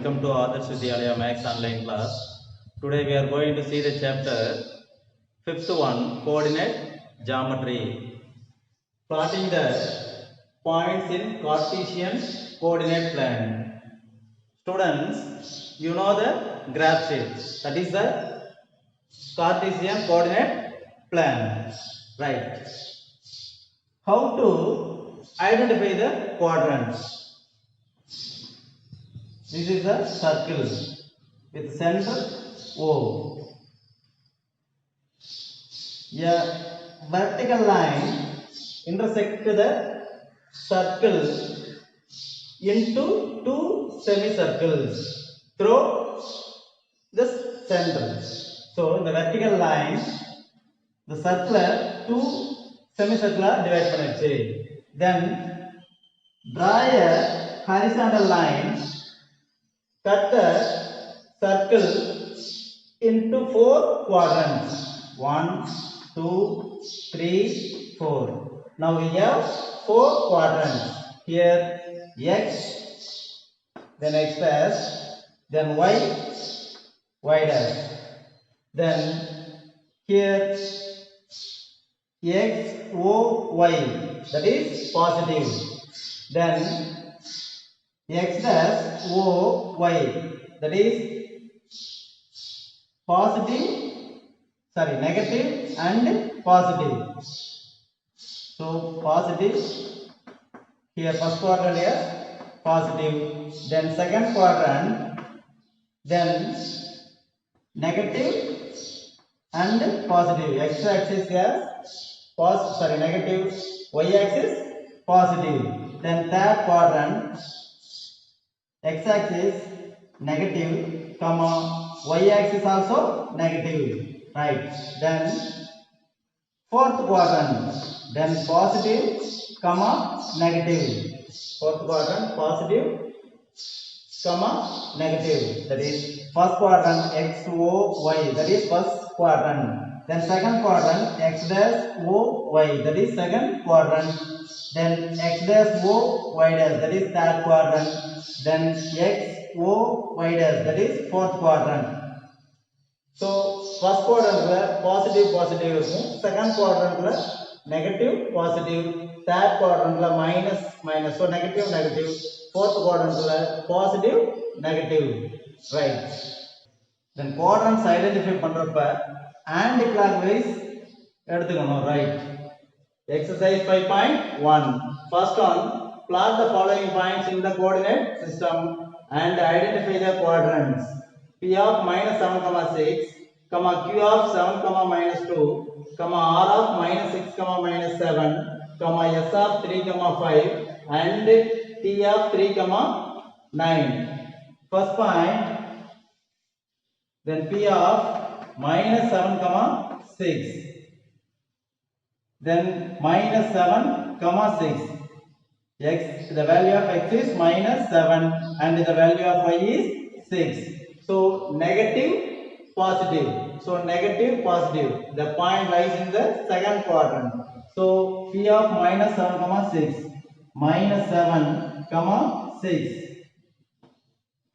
welcome to Adarsh Vidyalaya Max online class. Today we are going to see the chapter 5th one, coordinate geometry. Plotting the points in Cartesian coordinate plane. Students, you know the graph sheet, that is the Cartesian coordinate plane, right? How to identify the quadrants? This is a circle with center O. A vertical line intersects the circle into two semicircles through the center. So, in the vertical line, the circular two semicircular divide பண்ணிச்சு. Then draw a horizontal line. Cut the circle into four quadrants. 1, 2, 3, 4. Now we have four quadrants. Here X, then X dash, then Y, Y dash. Then here X, O, Y, that is positive. Then X dash O Y, that is negative and positive. So positive here, first quadrant here positive, then second quadrant, then negative and positive. X axis here negative, Y axis positive. Then third quadrant, X axis negative, comma Y axis also negative, right? Then fourth quadrant, then positive, comma negative. Fourth quadrant positive, comma negative. That is first quadrant X O Y, that is first quadrant. Then second quadrant X dash O Y, that is second quadrant. Then X dash O Y dash, that is third quadrant. Then X O Y dash, that is fourth quadrant. So first quadrant positive positive, second quadrant negative positive, third quadrant minus minus, so negative negative, fourth quadrant positive negative, right? Then quadrants identify பண்றப்ப anti-clockwise எடுத்துக்கணும், right? Exercise 5.1. First one, plot the following points in the coordinate system and identify the quadrants. P of minus 7,6, comma Q of 7, minus 2, comma R of minus 6, minus 7, comma S of 3, 5, and T of 3, 9. First point, then P of minus 7, 6. Then minus 7, 6. X, the value of X is minus 7 and the value of Y is 6. So negative, positive. So negative, positive. The point lies in the second quadrant. So P of minus 7, 6. Minus 7, 6.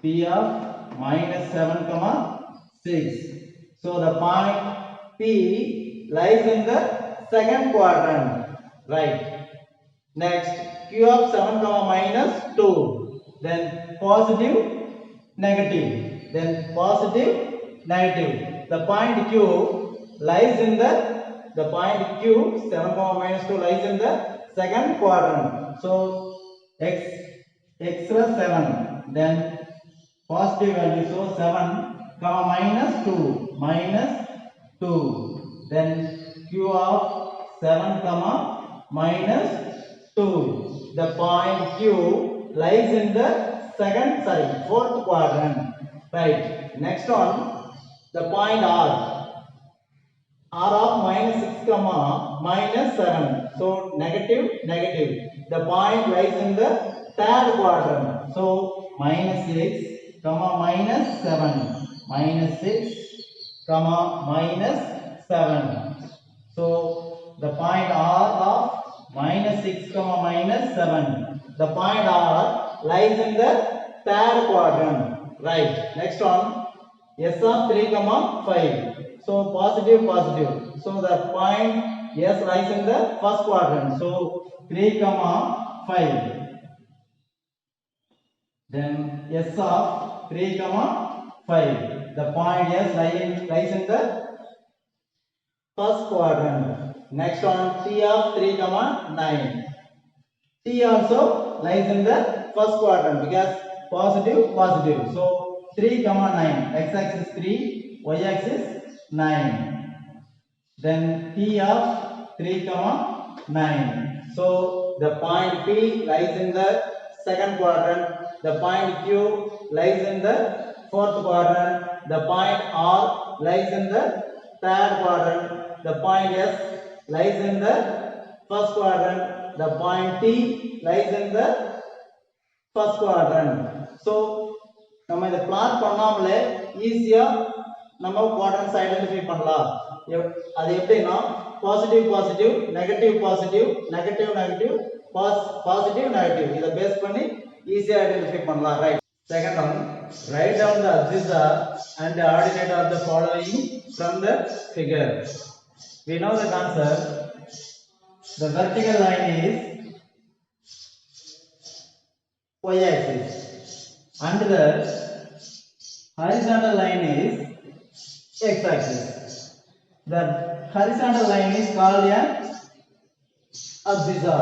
P of minus 7, 6. So the point P lies in the second quadrant, right? Next, Q of 7, minus 2. Then positive, negative. Then positive, negative. The point Q lies in the point Q 7, minus 2 lies in the second quadrant. So X plus 7. Then positive value, so 7, minus 2, minus 2. Then Q of 7, minus 2. The point Q lies in the fourth quadrant, right? Next one, the point R. R of minus 6, minus 7. So negative, negative. The point lies in the third quadrant. So minus 6, minus 7. Minus 6, minus 7. So the point R of minus 6, minus 7. The point R lies in the third quadrant. Right. Next one. S of 3 comma 5. So positive, positive. So the point S lies in the first quadrant. So 3 comma 5. Then S of 3 comma 5. The point S lies in the first quadrant. Next one. T of 3 comma 9. T also lies in the first quadrant because positive, positive. So 3 comma 9. X axis 3, y axis 9. Then T of 3 comma 9. So the point P lies in the second quadrant. The point Q lies in the fourth quadrant. The point R lies in the third quadrant. The point S lies in the first quadrant. The point T lies in the first quadrant. So நம்ம இத plot பண்ணாமலே ஈஸியா நம்ம குவாட்ரண்ட்ஸ் identify பண்ணலாம். அது எப்படின்னா positive positive negative positive negative negative positive negative இத base பண்ணி ஈஸியா ஐடென்டிஃபை பண்ணலாம். Right. Second one, write down the abscissa and the ordinate of the following from the figure. We know the answer. The vertical line is y-axis and the horizontal line is x-axis. The horizontal line is called an abscissa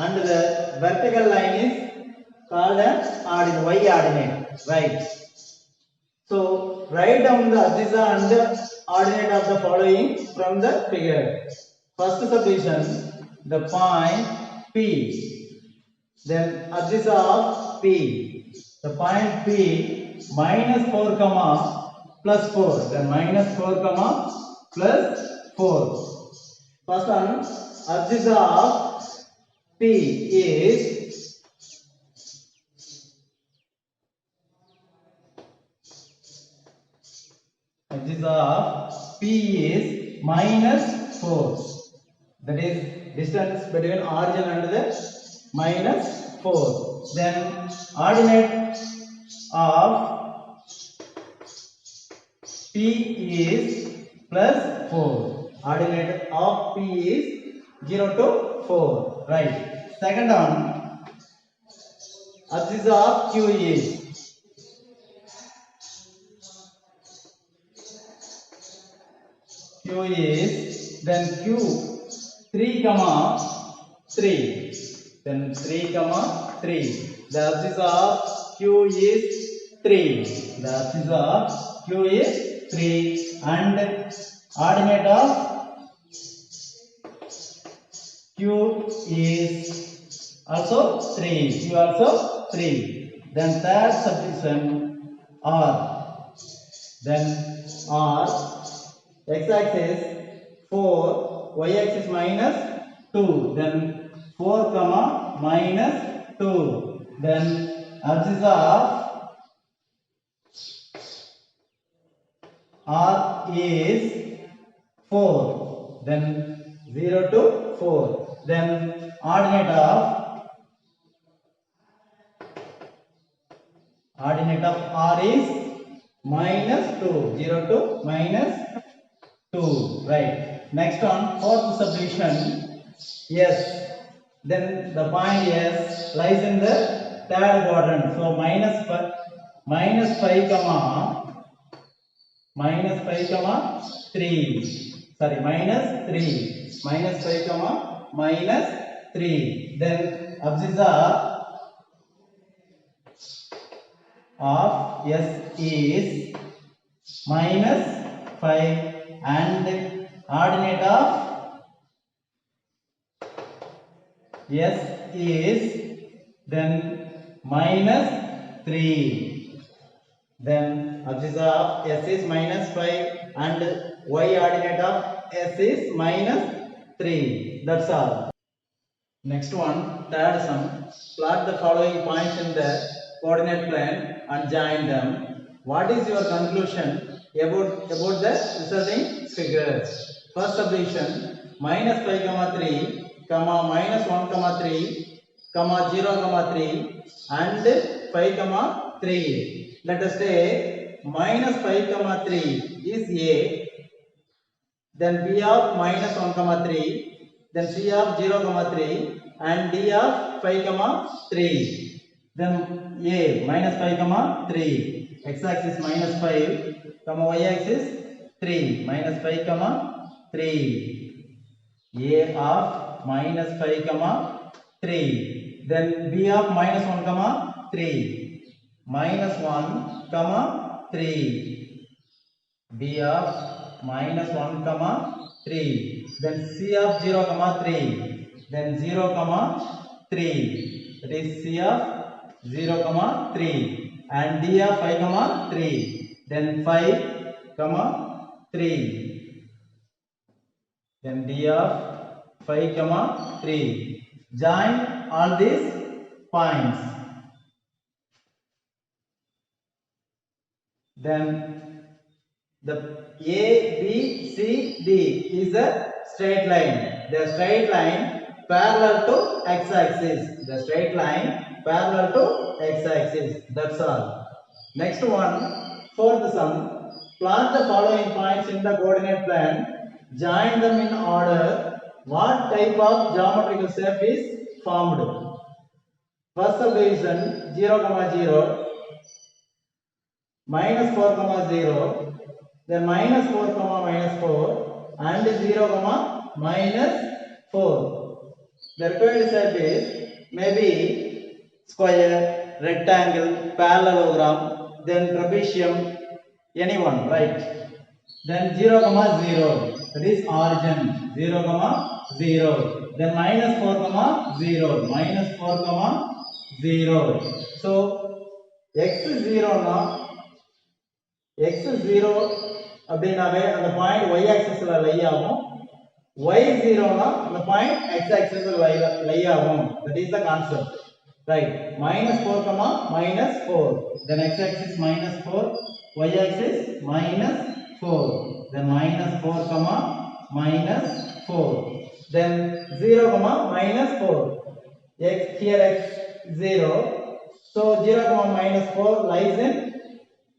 and the vertical line is called an y-ordinate. Right. So write down the abscissa and the ordinate of the following from the figure. First subdivision, the point P. Then abscissa of P. The point P minus 4 comma plus 4. Then minus 4 comma plus 4. First one, abscissa of P is abscissa of P is minus 4. That is distance between origin and the minus 4. Then ordinate of P is plus 4. Ordinate of P is 0 to 4. Right. Second one, abscissa of Q is then Q 3 comma 3. Then 3 comma 3. The abscissa of Q is 3. The abscissa of Q is 3 and ordinate of Q is also 3. Q also 3. Then third subdivision R. Then R x-axis 4, y-axis minus 2. Then 4 comma minus 2. Then abscissa of R is 4. Then 0 to 4. Then ordinate of R is minus 2. 0 to minus 2. Right. Next one, fourth subdivision S. Then the point S lies in the third quadrant. So minus 5 comma 3. Sorry, minus 3. Minus 5 comma minus 3. Then abscissa of S is minus 5 and ordinate of S is then minus 3. Then abscissa of S is minus 5 and y ordinate of S is minus 3. That's all. Next one, third sum. Plot the following points in the coordinate plane and join them. What is your conclusion about the resulting figures? First subdivision, minus 5 comma 3 comma minus 1 comma 3 comma 0 comma 3 and 5 comma 3. let us take minus 5 comma 3 is A, then B of minus 1 comma 3, then C of 0 comma 3 and D of 5 comma 3. Then A minus 5 comma 3, x-axis minus 5 comma y-axis 3, minus 5 comma 3. A of minus 5 comma 3, then B of minus 1 comma 3, minus 1 comma 3, B of minus 1 comma 3, then C of 0 comma 3, then 0 comma 3, that is C of 0 comma 3 and D of 5 comma 3, then 5 comma 3, then D of 5 comma 3. Join all these points. Then the A, B, C, D is a straight line. The straight line parallel to x-axis. The straight line parallel to x-axis. That's all. Next one, fourth sum. Plot the following points in the coordinate plane. Join them in order. What type of geometrical shape is formed? First subdivision 0, 0, minus 4, 0, then minus 4, minus 4 and 0, minus 4. The required shape is maybe square, rectangle, parallelogram, then trapezium, anyone, right? Then 0, 0, that is origin, 0, 0. Then minus 4, 0, minus 4, 0. So x0 na x0 அப்படினாவே அந்த point y ஆக்சிஸ்ல லை ஆகும், y0 னா அந்த point x ஆக்சிஸ்ல லை ஆகும். That is the concept, right? minus 4 minus 4, then x axis minus 4, y axis minus 4, then minus 4 minus 4, then 0 minus 4, x here x0, so 0 minus 4 lies in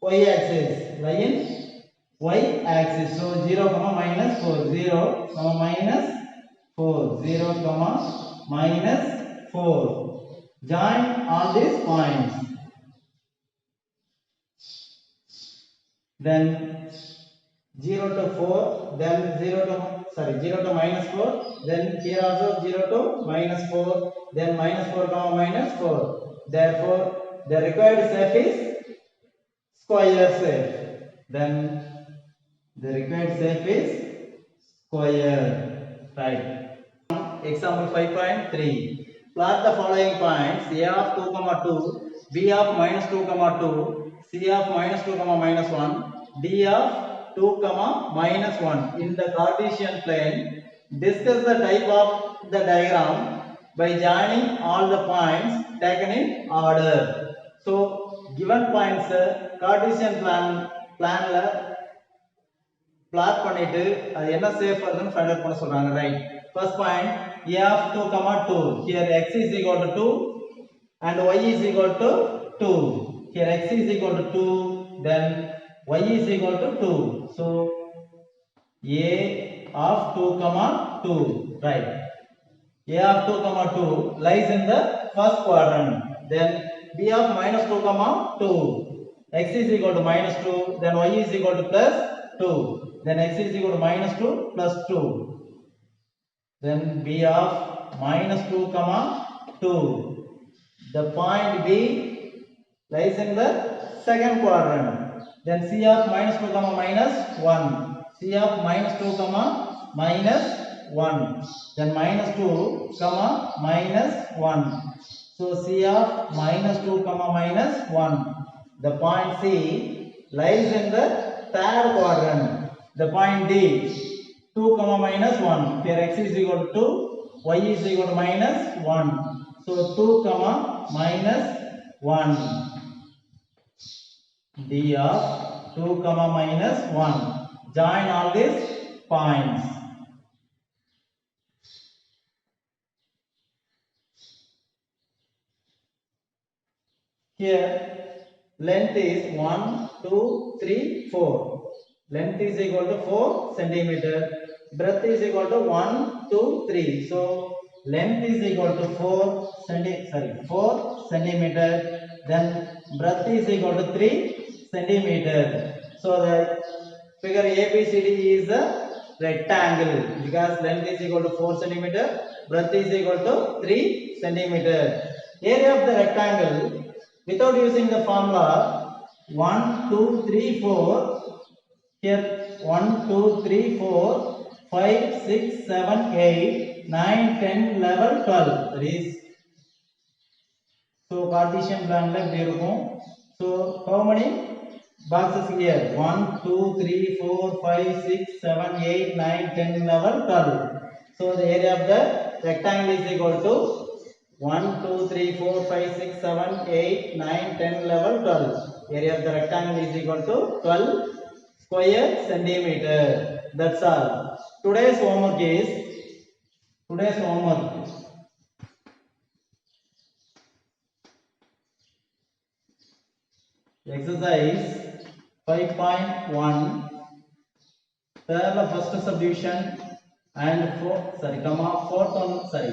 y axis, lie in y axis. So 0 minus 4, 0 minus 4, 0 minus 4. Join all these points. Then 0 to 4, then 0 to minus 4, then here also 0 to minus 4, then minus 4 minus 4. Therefore the required shape is square shape. Then the required shape is square, right? Example 5.3. Plot the following points: A of 2, 2, B of minus 2, 2, C of minus 2, minus 1, D of 2, minus 1 in the Cartesian plane. Discuss the type of the diagram by joining all the points taken in order. So given points Cartesian planல plot பண்ணிட்டு அது என்ன shape வருதுன்னு find out பண்ண சொல்றாங்க, right? First point, A of 2, 2. Here x is equal to 2 and y is equal to 2. Here x is equal to 2, then y is equal to 2. So A of 2, 2, right? A of 2, 2 lies in the first quadrant. Then B of minus 2, 2. X is equal to minus 2, then y is equal to plus 2. Then x is equal to minus 2 plus 2. Then B of minus 2, 2. The point B lies in the second quadrant. Then C of minus 2, minus 1. C of minus 2, minus 1. Then minus 2, minus 1. So C of minus 2, minus 1. The point C lies in the third quadrant. The point D, 2, minus 1. Here x is equal to 2, y is equal to minus 1. So 2, minus 1. D of 2, minus 1. Join all these points. Here length is 1, 2, 3, 4. Length is equal to 4 centimeter. Breadth is equal to 1, 2, 3. So length is equal to 4 centimeter. Then breadth is equal to 3 centimeter. So the figure ABCD is a rectangle because length is equal to 4 centimeter, breadth is equal to 3 centimeter. Area of the rectangle without using the formula 1, 2, 3, 4. Here 1, 2, 3, 4, 5, 6, 7, 8, 9, 10, 11, 12. That is so partition plan like இருக்கும். So how many boxes here? 1, 2, 3, 4, 5, 6, 7, 8, 9, 10, 11, 12. So the area of the rectangle is equal to 1, 2, 3, 4, 5, 6, 7, 8, 9, 10, 11, 12. Area of the rectangle is equal to 12 square centimeter. That's all. Today's homework exercise 5.1. There the first subdivision and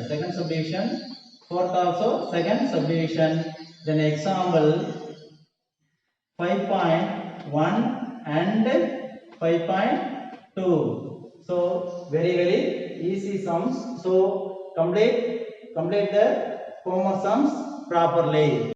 second subdivision, fourth also second subdivision. Then example 5.1 and 5.2. So very easy sums. So complete the homework sums properly.